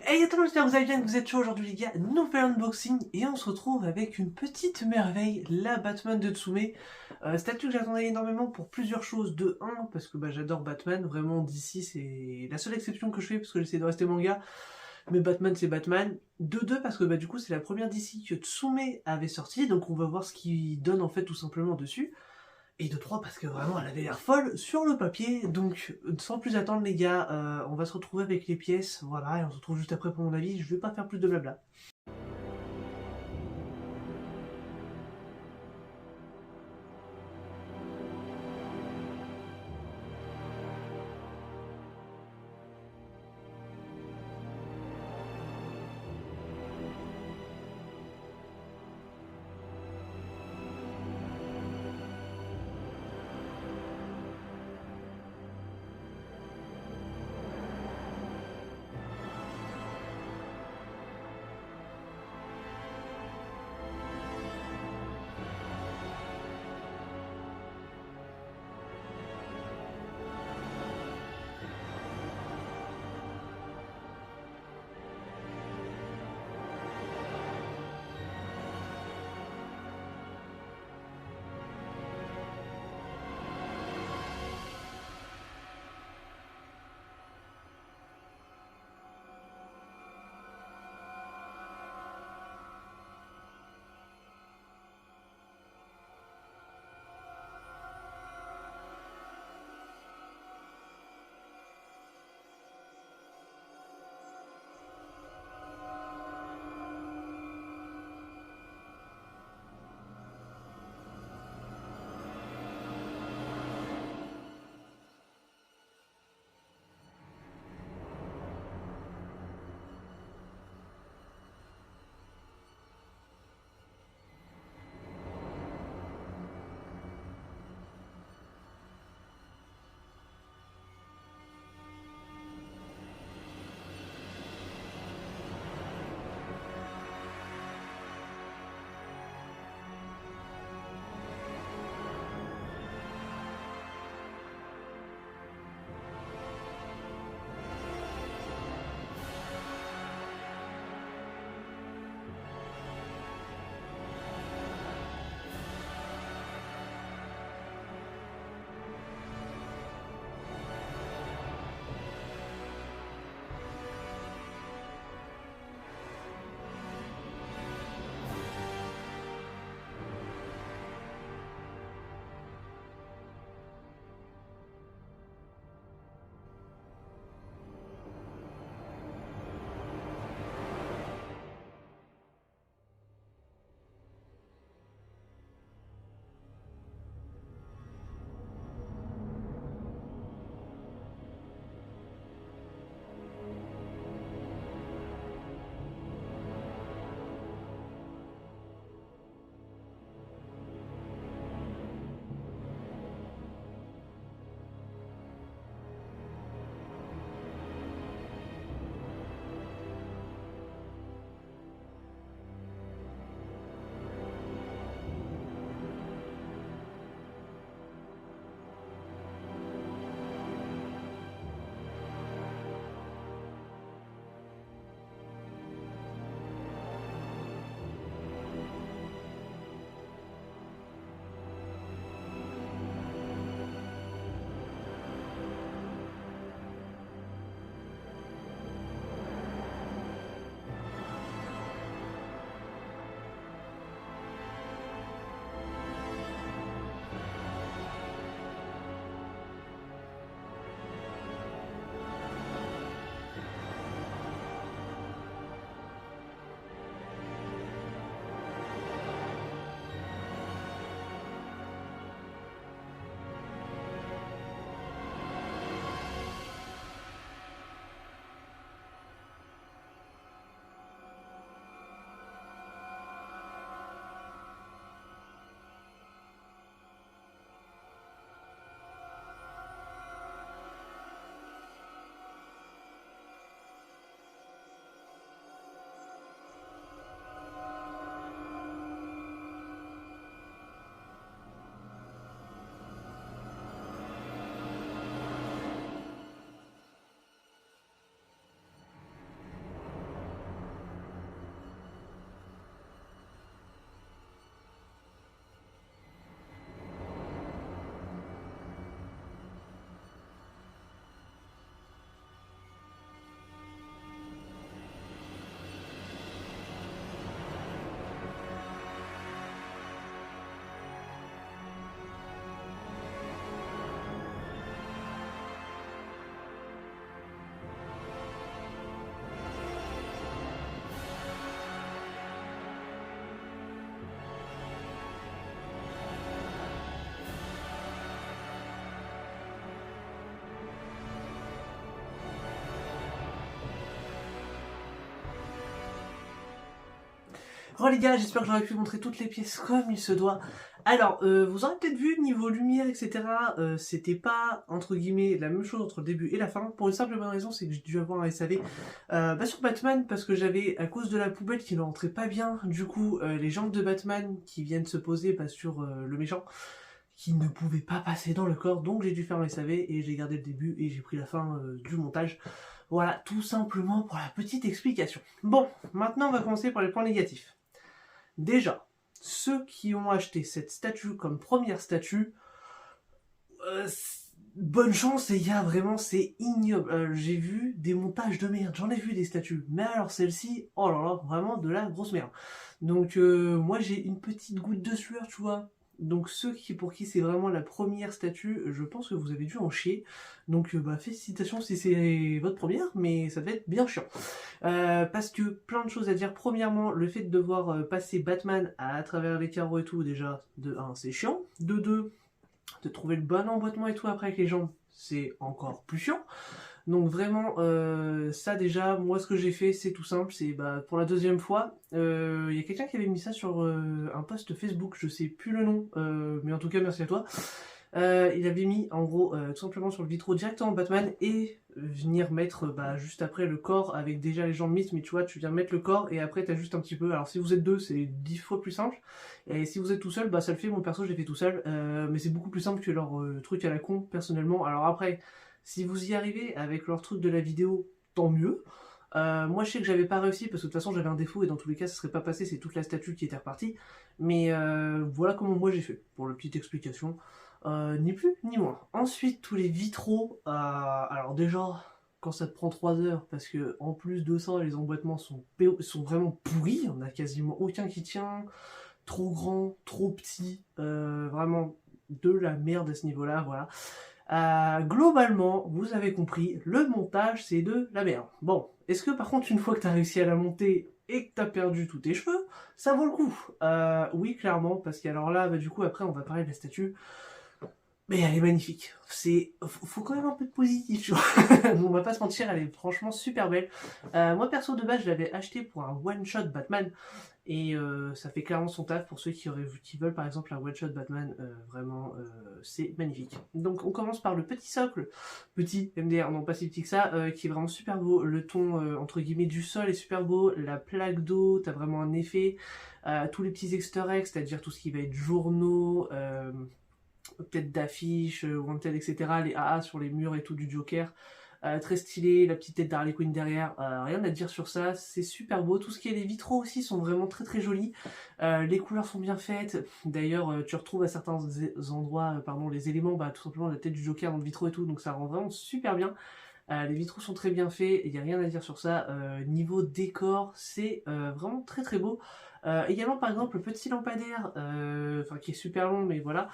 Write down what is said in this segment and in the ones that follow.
Hey, attends, j'espère que vous allez bien, que vous êtes chaud aujourd'hui les gars. Nouvel unboxing et on se retrouve avec une petite merveille, la Batman de Tsume. Statue que j'attendais énormément pour plusieurs choses. De un, parce que j'adore Batman, vraiment d'ici c'est la seule exception que je fais parce que j'essaie de rester manga. Mais Batman c'est Batman. De deux, parce que du coup c'est la première d'ici que Tsume avait sorti, donc on va voir ce qu'il donne en fait tout simplement dessus. Et de 3 parce que vraiment elle avait l'air folle sur le papier. Donc sans plus attendre les gars, on va se retrouver avec les pièces, voilà, et on se retrouve juste après pour mon avis. Je vais pas faire plus de blabla. Bon les gars, j'espère que j'aurais pu montrer toutes les pièces comme il se doit. Alors, vous aurez peut-être vu, niveau lumière, etc., c'était pas, entre guillemets, la même chose entre le début et la fin, pour une simple bonne raison, c'est que j'ai dû avoir un SAV sur Batman, parce que j'avais, à cause de la poubelle qui ne rentrait pas bien, du coup, les jambes de Batman qui viennent se poser sur le méchant, qui ne pouvaient pas passer dans le corps, donc j'ai dû faire un SAV, et j'ai gardé le début, et j'ai pris la fin du montage. Voilà, tout simplement pour la petite explication. Bon, maintenant on va commencer par les points négatifs. Déjà, ceux qui ont acheté cette statue comme première statue, bonne chance les gars, vraiment c'est ignoble. J'ai vu des montages de merde, j'en ai vu des statues, mais alors celle-ci, oh là là, vraiment de la grosse merde. Donc moi j'ai une petite goutte de sueur, tu vois. Donc pour qui c'est vraiment la première statue, je pense que vous avez dû en chier. Donc félicitations si c'est votre première, mais ça devait être bien chiant. Parce que plein de choses à dire. Premièrement, le fait de devoir passer Batman à travers les carreaux et tout, déjà, de 1, c'est chiant. De 2, de trouver le bon emboîtement et tout après avec les jambes, c'est encore plus chiant. Donc vraiment, ça déjà, moi ce que j'ai fait, c'est tout simple, c'est pour la deuxième fois, il y a quelqu'un qui avait mis ça sur un post Facebook, je sais plus le nom, mais en tout cas merci à toi. Il avait mis en gros tout simplement sur le vitraux directement Batman et venir mettre juste après le corps avec déjà les jambes mises, mais tu vois, tu viens mettre le corps et après t'as juste un petit peu. Alors si vous êtes deux, c'est 10 fois plus simple, et si vous êtes tout seul, ça le fait. Mon perso, je l'ai fait tout seul, mais c'est beaucoup plus simple que leur truc à la con personnellement. Alors après, si vous y arrivez avec leur truc de la vidéo, tant mieux. Moi je sais que j'avais pas réussi parce que de toute façon j'avais un défaut et dans tous les cas ça serait pas passé, c'est toute la statue qui était repartie. Mais voilà comment moi j'ai fait, pour la petite explication. Ni plus ni moins. Ensuite, tous les vitraux. Alors déjà, quand ça te prend 3 heures, parce que en plus de ça, les emboîtements sont vraiment pourris. On a quasiment aucun qui tient. Trop grand, trop petit. Vraiment de la merde à ce niveau-là, voilà. Globalement, vous avez compris, le montage c'est de la merde. Bon, est-ce que par contre, une fois que tu as réussi à la monter et que tu as perdu tous tes cheveux, ça vaut le coup? Oui, clairement, parce qu'alors là, du coup, après, on va parler de la statue. Mais elle est magnifique. Faut quand même un peu de positif, tu vois. On va pas se mentir, elle est franchement super belle. Moi perso de base, je l'avais acheté pour un one shot Batman et ça fait clairement son taf pour ceux qui veulent par exemple un one shot Batman. Vraiment, c'est magnifique. Donc on commence par le petit socle, petit MDR, non pas si petit que ça, qui est vraiment super beau. Le ton entre guillemets du sol est super beau. La plaque d'eau, t'as vraiment un effet. Tous les petits easter eggs, c'est-à-dire tout ce qui va être journaux. Peut-être d'affiches, Wanted, etc. Les AA sur les murs et tout du Joker. Très stylé, la petite tête d'Harley Quinn derrière, rien à dire sur ça, c'est super beau. Tout ce qui est les vitraux aussi sont vraiment très très jolis. Les couleurs sont bien faites. D'ailleurs, tu retrouves à certains endroits, les éléments, tout simplement la tête du Joker dans le vitraux et tout, donc ça rend vraiment super bien. Les vitraux sont très bien faits, il n'y a rien à dire sur ça. Niveau décor, c'est vraiment très très beau. Également par exemple le petit lampadaire, qui est super long mais voilà,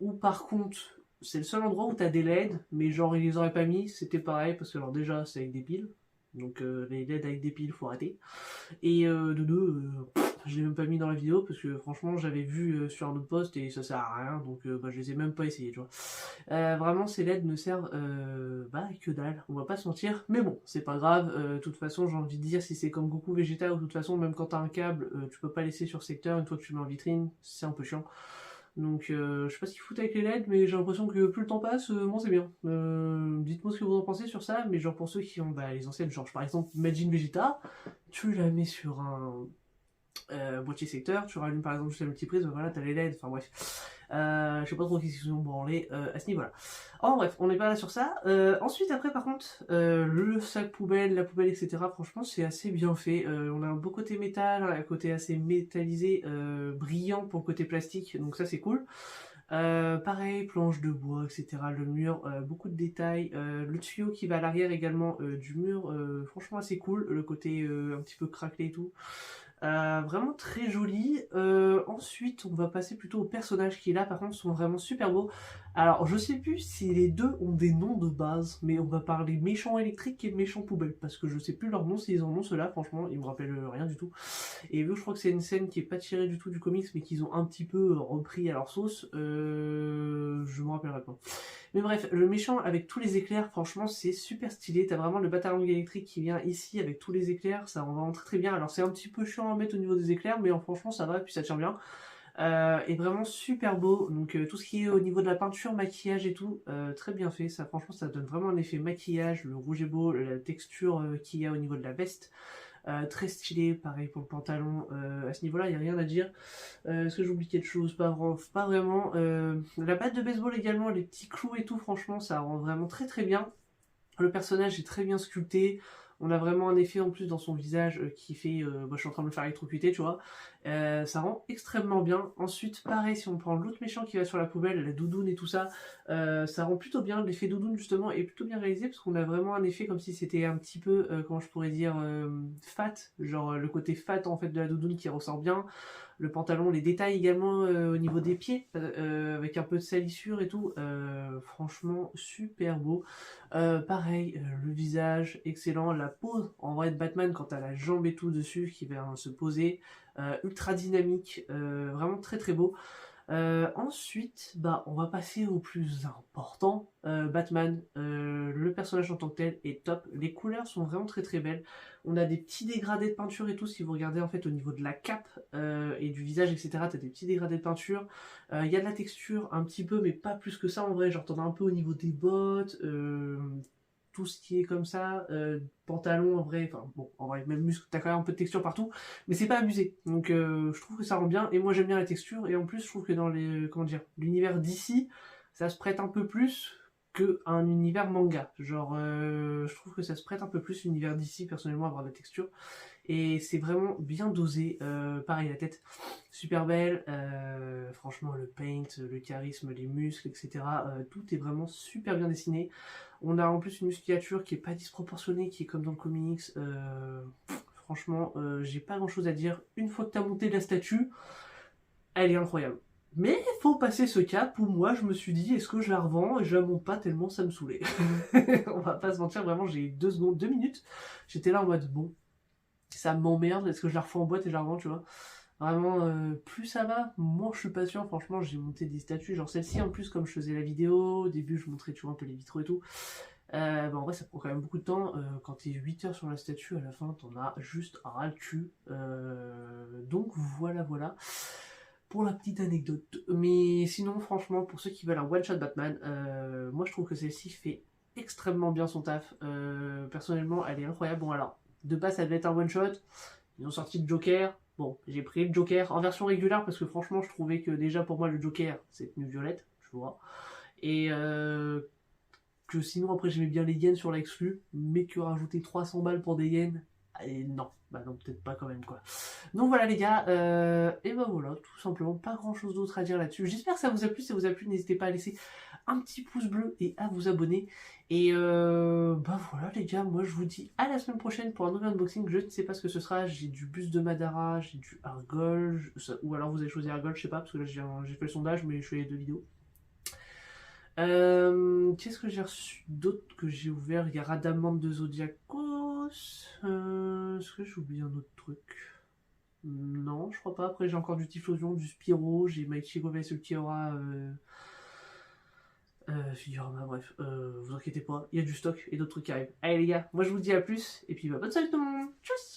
où par contre c'est le seul endroit où t'as des LED, mais genre ils les auraient pas mis, c'était pareil, parce que alors déjà c'est avec des piles, donc les LED avec des piles faut arrêter, et de deux, je l'ai même pas mis dans la vidéo, parce que franchement j'avais vu sur un autre post et ça sert à rien, donc je les ai même pas essayés, tu vois. Vraiment ces LED ne servent que dalle, on va pas se mentir, mais bon, c'est pas grave, de toute façon j'ai envie de dire, si c'est comme Goku Vegeta, ou de toute façon même quand t'as un câble, tu peux pas laisser sur secteur, une fois que tu le mets en vitrine, c'est un peu chiant. Donc je sais pas ce qu'ils foutent avec les LED, mais j'ai l'impression que plus le temps passe, moins c'est bien. Dites-moi ce que vous en pensez sur ça, mais genre pour ceux qui ont les anciennes, genre par exemple Majin Vegeta, tu la mets sur un boîtier secteur, tu rallumes par exemple juste la multiprise, voilà, t'as les LED, enfin bref. Je sais pas trop qu'est-ce qu'ils ont branlé à ce niveau-là. En bref, on n'est pas là sur ça. Ensuite, après, par contre, le sac poubelle, la poubelle, etc., franchement, c'est assez bien fait. On a un beau côté métal, un côté assez métallisé, brillant pour le côté plastique, donc ça, c'est cool. Pareil, planche de bois, etc., le mur, beaucoup de détails. Le tuyau qui va à l'arrière également du mur, franchement, assez cool. Le côté un petit peu craquelé et tout. Vraiment très joli. Ensuite, on va passer plutôt aux personnages qui là, par contre, sont vraiment super beaux. Alors, je sais plus si les deux ont des noms de base, mais on va parler méchant électrique et méchant poubelle, parce que je sais plus leur nom, s'ils en ont ceux-là, franchement, ils me rappellent rien du tout. Et vu que je crois que c'est une scène qui est pas tirée du tout du comics, mais qu'ils ont un petit peu repris à leur sauce, je me rappellerai pas. Mais bref, le méchant avec tous les éclairs, franchement, c'est super stylé. T'as vraiment le bataillon électrique qui vient ici avec tous les éclairs, ça rend vraiment très très bien. Alors c'est un petit peu chiant à mettre au niveau des éclairs, mais franchement ça va, et puis ça tient bien. Et vraiment super beau, donc tout ce qui est au niveau de la peinture, maquillage et tout, très bien fait, ça franchement ça donne vraiment un effet maquillage, le rouge est beau, la texture qu'il y a au niveau de la veste, très stylé, pareil pour le pantalon, à ce niveau là il n'y a rien à dire. Est-ce que j'oublie quelque chose? Pas vraiment. La batte de baseball également, les petits clous et tout, franchement ça rend vraiment très très bien. Le personnage est très bien sculpté. On a vraiment un effet en plus dans son visage qui fait... moi je suis en train de me faire électrocuter, tu vois. Ça rend extrêmement bien. Ensuite, pareil, si on prend l'autre méchant qui va sur la poubelle, la doudoune et tout ça, ça rend plutôt bien. L'effet doudoune, justement, est plutôt bien réalisé parce qu'on a vraiment un effet comme si c'était un petit peu, comment je pourrais dire, fat. Genre le côté fat, en fait, de la doudoune qui ressort bien. Le pantalon, les détails également au niveau des pieds, avec un peu de salissure et tout, franchement super beau. Pareil, le visage, excellent, la pose en vrai de Batman quand t'as la jambe et tout dessus qui va se poser, ultra dynamique, vraiment très très beau. Ensuite, bah, on va passer au plus important. Batman, le personnage en tant que tel est top. Les couleurs sont vraiment très très belles. On a des petits dégradés de peinture et tout. Si vous regardez en fait au niveau de la cape et du visage, etc., t'as des petits dégradés de peinture. Il y a de la texture un petit peu, mais pas plus que ça en vrai. Genre t'en as un peu au niveau des bottes. Tout ce qui est comme ça, pantalon en vrai, enfin bon, en vrai, même muscle, t'as quand même un peu de texture partout, mais c'est pas abusé. Donc je trouve que ça rend bien, et moi j'aime bien la texture, et en plus je trouve que dans les, comment dire, l'univers d'ici, ça se prête un peu plus qu'un univers manga. Genre, je trouve que ça se prête un peu plus l'univers d'ici, personnellement, à avoir de la texture. Et c'est vraiment bien dosé. Pareil, la tête super belle. Franchement, le paint, le charisme, les muscles, etc. Tout est vraiment super bien dessiné. On a en plus une musculature qui est pas disproportionnée, qui est comme dans le comics. Franchement, j'ai pas grand chose à dire. Une fois que t'as monté la statue, elle est incroyable. Mais faut passer ce cap où moi je me suis dit est-ce que je la revends et je la monte pas tellement ça me saoulait. On va pas se mentir, vraiment j'ai eu 2 secondes, 2 minutes. J'étais là en mode bon, ça m'emmerde, est-ce que je la refais en boîte et je la revends, tu vois. Vraiment, plus ça va, moins je suis patient, franchement, j'ai monté des statues, genre celle-ci en plus, comme je faisais la vidéo, au début je montrais, tu vois, un peu les vitraux et tout. Bah, en vrai, ça prend quand même beaucoup de temps, quand t'es 8 heures sur la statue, à la fin, t'en as juste un ras le cul. Donc voilà, voilà. Pour la petite anecdote. Mais sinon, franchement, pour ceux qui veulent un one-shot Batman, moi je trouve que celle-ci fait extrêmement bien son taf. Personnellement, elle est incroyable. Bon, alors, de base, ça devait être un one-shot. Ils ont sorti le Joker. Bon, j'ai pris le Joker en version régulière parce que franchement, je trouvais que déjà pour moi, le Joker, c'est tenue violette, je vois. Et que sinon, après, j'aimais bien les yens sur l'exclu, mais que rajouter 300 balles pour des yens, et non, bah non, peut-être pas quand même quoi. Donc voilà les gars, et ben voilà, tout simplement, pas grand chose d'autre à dire là-dessus. J'espère que ça vous a plu, si ça vous a plu, n'hésitez pas à laisser un petit pouce bleu et à vous abonner. Et bah voilà les gars, moi je vous dis à la semaine prochaine pour un nouvel unboxing. Je ne sais pas ce que ce sera, j'ai du buste de Madara, j'ai du Argol, ou alors vous avez choisi Argol, je sais pas, parce que là j'ai fait le sondage, mais je fais les 2 vidéos. Qu'est-ce que j'ai reçu d'autre que j'ai ouvert? Il y a Radamante de Zodiacos. Est-ce que j'ai oublié un autre truc? Non, je crois pas. Après, j'ai encore du Typhlosion, du Spyro, j'ai Maichigo vs Ulquiorra, Figurama, bref. Vous inquiétez pas, il y a du stock et d'autres trucs qui arrivent. Allez les gars, moi je vous dis à plus, et puis bah, bonne soirée tout le monde. Tchuss!